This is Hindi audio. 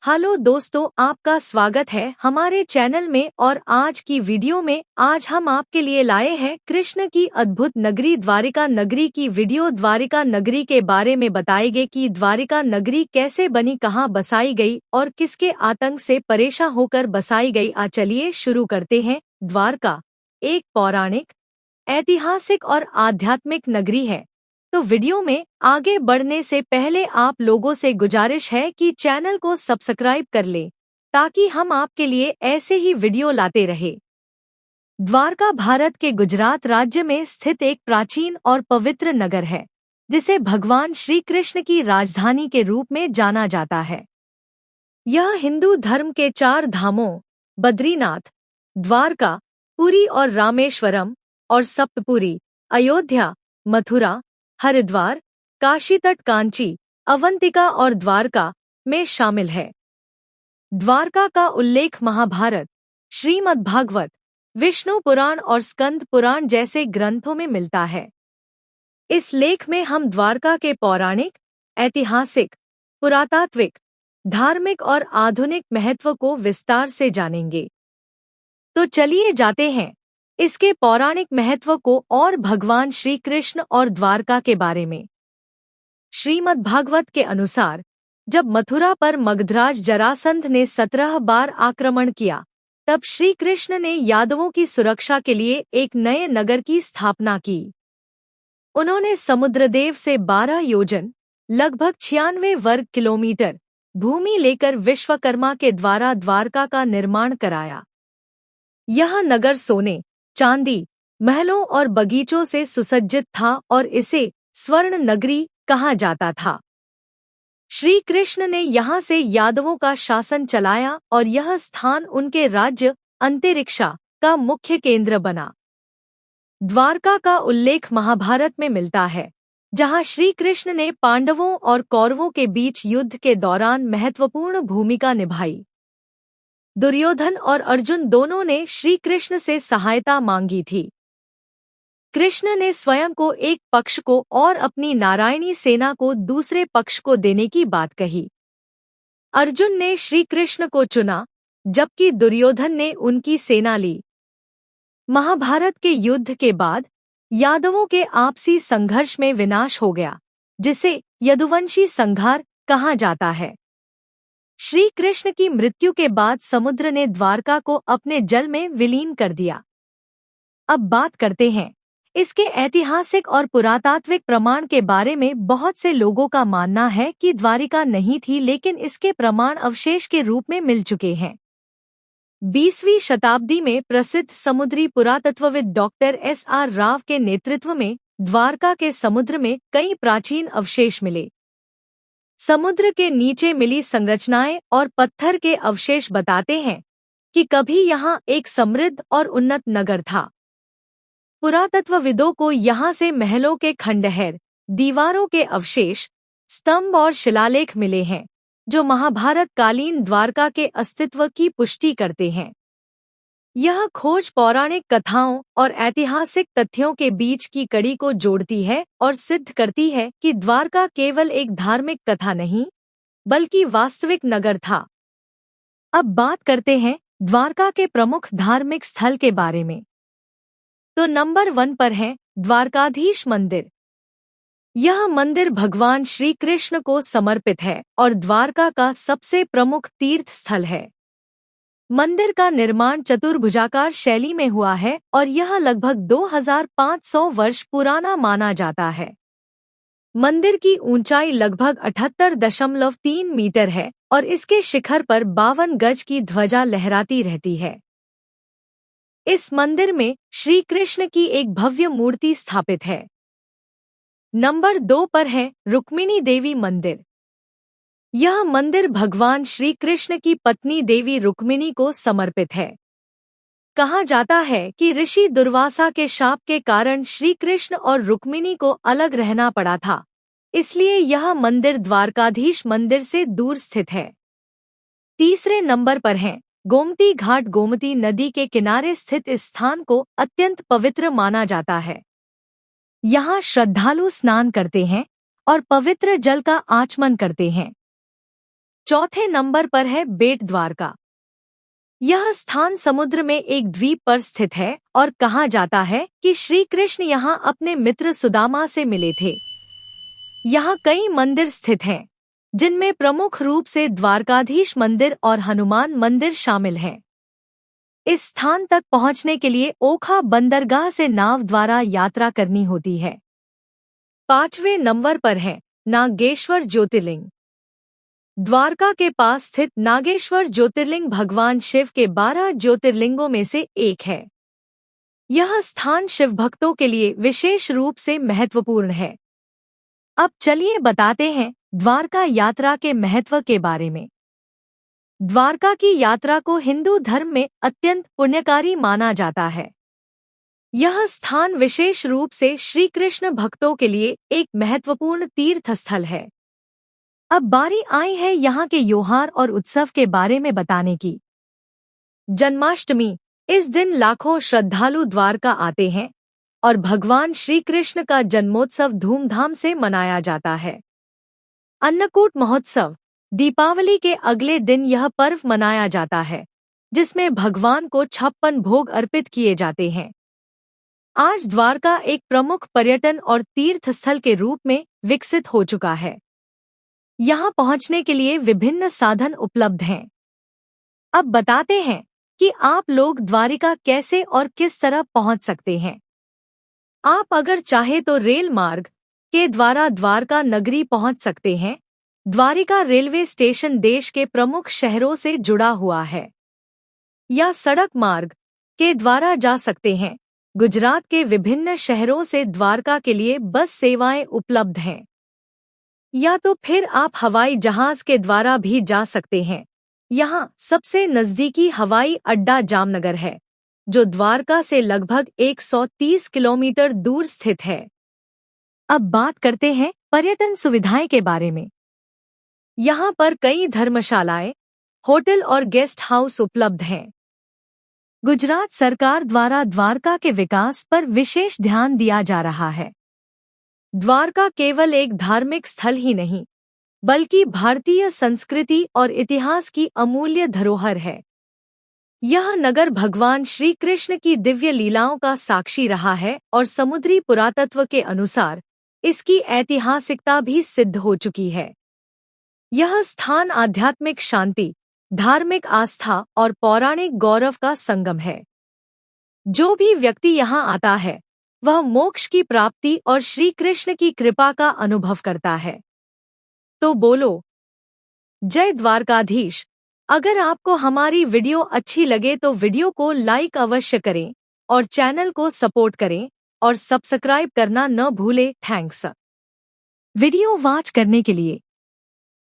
हेलो दोस्तों, आपका स्वागत है हमारे चैनल में। और आज की वीडियो में आज हम आपके लिए लाए हैं कृष्ण की अद्भुत नगरी द्वारिका नगरी की वीडियो। द्वारिका नगरी के बारे में बताएंगे कि द्वारिका नगरी कैसे बनी, कहां बसाई गई और किसके आतंक से परेशान होकर बसाई गई। चलिए शुरू करते हैं। द्वारका एक पौराणिक, ऐतिहासिक और आध्यात्मिक नगरी है। तो वीडियो में आगे बढ़ने से पहले आप लोगों से गुजारिश है कि चैनल को सब्सक्राइब कर लें ताकि हम आपके लिए ऐसे ही वीडियो लाते रहे। द्वारका भारत के गुजरात राज्य में स्थित एक प्राचीन और पवित्र नगर है जिसे भगवान श्री कृष्ण की राजधानी के रूप में जाना जाता है। यह हिंदू धर्म के 4 धामों बद्रीनाथ, द्वारका, पुरी और रामेश्वरम और सप्तपुरी, अयोध्या, मथुरा, हरिद्वार, काशी तट, कांची, अवंतिका और द्वारका में शामिल है। द्वारका का उल्लेख महाभारत, श्रीमद् भागवत, विष्णु पुराण और स्कंद पुराण जैसे ग्रंथों में मिलता है। इस लेख में हम द्वारका के पौराणिक, ऐतिहासिक, पुरातात्विक, धार्मिक और आधुनिक महत्व को विस्तार से जानेंगे। तो चलिए जाते हैं इसके पौराणिक महत्व को और भगवान श्री कृष्ण और द्वारका के बारे में। श्रीमद् भागवत के अनुसार जब मथुरा पर मगधराज जरासंध ने 17 बार आक्रमण किया, तब श्री कृष्ण ने यादवों की सुरक्षा के लिए एक नए नगर की स्थापना की। उन्होंने समुद्रदेव से 12 योजन लगभग 96 वर्ग किलोमीटर भूमि लेकर विश्वकर्मा के द्वारा द्वारका का निर्माण कराया। यह नगर सोने, चांदी, महलों और बगीचों से सुसज्जित था और इसे स्वर्ण नगरी कहा जाता था। श्री कृष्ण ने यहाँ से यादवों का शासन चलाया और यह स्थान उनके राज्य अंतरिक्षा का मुख्य केंद्र बना। द्वारका का उल्लेख महाभारत में मिलता है, जहाँ श्री कृष्ण ने पांडवों और कौरवों के बीच युद्ध के दौरान महत्वपूर्ण भूमिका निभाई। दुर्योधन और अर्जुन दोनों ने श्री कृष्ण से सहायता मांगी थी। कृष्ण ने स्वयं को एक पक्ष को और अपनी नारायणी सेना को दूसरे पक्ष को देने की बात कही। अर्जुन ने श्री कृष्ण को चुना, जबकि दुर्योधन ने उनकी सेना ली। महाभारत के युद्ध के बाद यादवों के आपसी संघर्ष में विनाश हो गया, जिसे यदुवंशी संहार कहा जाता है। श्री कृष्ण की मृत्यु के बाद समुद्र ने द्वारका को अपने जल में विलीन कर दिया। अब बात करते हैं इसके ऐतिहासिक और पुरातात्विक प्रमाण के बारे में। बहुत से लोगों का मानना है कि द्वारिका नहीं थी, लेकिन इसके प्रमाण अवशेष के रूप में मिल चुके हैं। 20वीं शताब्दी में प्रसिद्ध समुद्री पुरातत्वविद डॉक्टर SR राव के नेतृत्व में द्वारका के समुद्र में कई प्राचीन अवशेष मिले। समुद्र के नीचे मिली संरचनाएं और पत्थर के अवशेष बताते हैं कि कभी यहाँ एक समृद्ध और उन्नत नगर था। पुरातत्वविदों को यहाँ से महलों के खंडहर, दीवारों के अवशेष, स्तंभ और शिलालेख मिले हैं, जो महाभारत कालीन द्वारका के अस्तित्व की पुष्टि करते हैं। यह खोज पौराणिक कथाओं और ऐतिहासिक तथ्यों के बीच की कड़ी को जोड़ती है और सिद्ध करती है कि द्वारका केवल एक धार्मिक कथा नहीं, बल्कि वास्तविक नगर था। अब बात करते हैं द्वारका के प्रमुख धार्मिक स्थल के बारे में। तो नंबर 1 पर है द्वारकाधीश मंदिर। यह मंदिर भगवान श्री कृष्ण को समर्पित है और द्वारका का सबसे प्रमुख तीर्थ स्थल है। मंदिर का निर्माण चतुर्भुजाकार शैली में हुआ है और यह लगभग 2500 वर्ष पुराना माना जाता है। मंदिर की ऊंचाई लगभग 78.3 मीटर है और इसके शिखर पर 52 गज की ध्वजा लहराती रहती है। इस मंदिर में श्री कृष्ण की एक भव्य मूर्ति स्थापित है। नंबर 2 पर है रुक्मिणी देवी मंदिर। यह मंदिर भगवान श्री कृष्ण की पत्नी देवी रुक्मिणी को समर्पित है। कहा जाता है कि ऋषि दुर्वासा के शाप के कारण श्री कृष्ण और रुक्मिणी को अलग रहना पड़ा था, इसलिए यह मंदिर द्वारकाधीश मंदिर से दूर स्थित है। तीसरे नंबर पर है गोमती घाट। गोमती नदी के किनारे स्थित इस स्थान को अत्यंत पवित्र माना जाता है। यहाँ श्रद्धालु स्नान करते हैं और पवित्र जल का आचमन करते हैं। चौथे नंबर पर है बेट द्वारका। यह स्थान समुद्र में एक द्वीप पर स्थित है और कहा जाता है कि श्री कृष्ण यहाँ अपने मित्र सुदामा से मिले थे। यहाँ कई मंदिर स्थित हैं, जिनमें प्रमुख रूप से द्वारकाधीश मंदिर और हनुमान मंदिर शामिल हैं। इस स्थान तक पहुंचने के लिए ओखा बंदरगाह से नाव द्वारा यात्रा करनी होती है। पांचवें नंबर पर है नागेश्वर ज्योतिर्लिंग। द्वारका के पास स्थित नागेश्वर ज्योतिर्लिंग भगवान शिव के 12 ज्योतिर्लिंगों में से एक है। यह स्थान शिव भक्तों के लिए विशेष रूप से महत्वपूर्ण है। अब चलिए बताते हैं द्वारका यात्रा के महत्व के बारे में। द्वारका की यात्रा को हिंदू धर्म में अत्यंत पुण्यकारी माना जाता है। यह स्थान विशेष रूप से श्री कृष्ण भक्तों के लिए एक महत्वपूर्ण तीर्थ स्थल है। अब बारी आई है यहाँ के त्योहार और उत्सव के बारे में बताने की। जन्माष्टमी, इस दिन लाखों श्रद्धालु द्वारका आते हैं और भगवान श्री कृष्ण का जन्मोत्सव धूमधाम से मनाया जाता है। अन्नकूट महोत्सव, दीपावली के अगले दिन यह पर्व मनाया जाता है, जिसमें भगवान को 56 भोग अर्पित किए जाते हैं। आज द्वारका एक प्रमुख पर्यटन और तीर्थ स्थल के रूप में विकसित हो चुका है। यहाँ पहुँचने के लिए विभिन्न साधन उपलब्ध हैं। अब बताते हैं कि आप लोग द्वारिका कैसे और किस तरह पहुँच सकते हैं। आप अगर चाहे तो रेल मार्ग के द्वारा द्वारका नगरी पहुँच सकते हैं। द्वारिका रेलवे स्टेशन देश के प्रमुख शहरों से जुड़ा हुआ है। या सड़क मार्ग के द्वारा जा सकते हैं। गुजरात के विभिन्न शहरों से द्वारका के लिए बस सेवाएं उपलब्ध हैं। या तो फिर आप हवाई जहाज के द्वारा भी जा सकते हैं। यहाँ सबसे नजदीकी हवाई अड्डा जामनगर है, जो द्वारका से लगभग 130 किलोमीटर दूर स्थित है। अब बात करते हैं पर्यटन सुविधाएं के बारे में। यहाँ पर कई धर्मशालाएं, होटल और गेस्ट हाउस उपलब्ध हैं। गुजरात सरकार द्वारा द्वारका के विकास पर विशेष ध्यान दिया जा रहा है। द्वारका केवल एक धार्मिक स्थल ही नहीं, बल्कि भारतीय संस्कृति और इतिहास की अमूल्य धरोहर है। यह नगर भगवान श्री कृष्ण की दिव्य लीलाओं का साक्षी रहा है और समुद्री पुरातत्व के अनुसार इसकी ऐतिहासिकता भी सिद्ध हो चुकी है। यह स्थान आध्यात्मिक शांति, धार्मिक आस्था और पौराणिक गौरव का संगम है। जो भी व्यक्ति यहाँ आता है, वह मोक्ष की प्राप्ति और श्री कृष्ण की कृपा का अनुभव करता है। तो बोलो जय द्वारकाधीश। अगर आपको हमारी वीडियो अच्छी लगे तो वीडियो को लाइक अवश्य करें और चैनल को सपोर्ट करें और सब्सक्राइब करना न भूलें। थैंक्स वीडियो वॉच करने के लिए।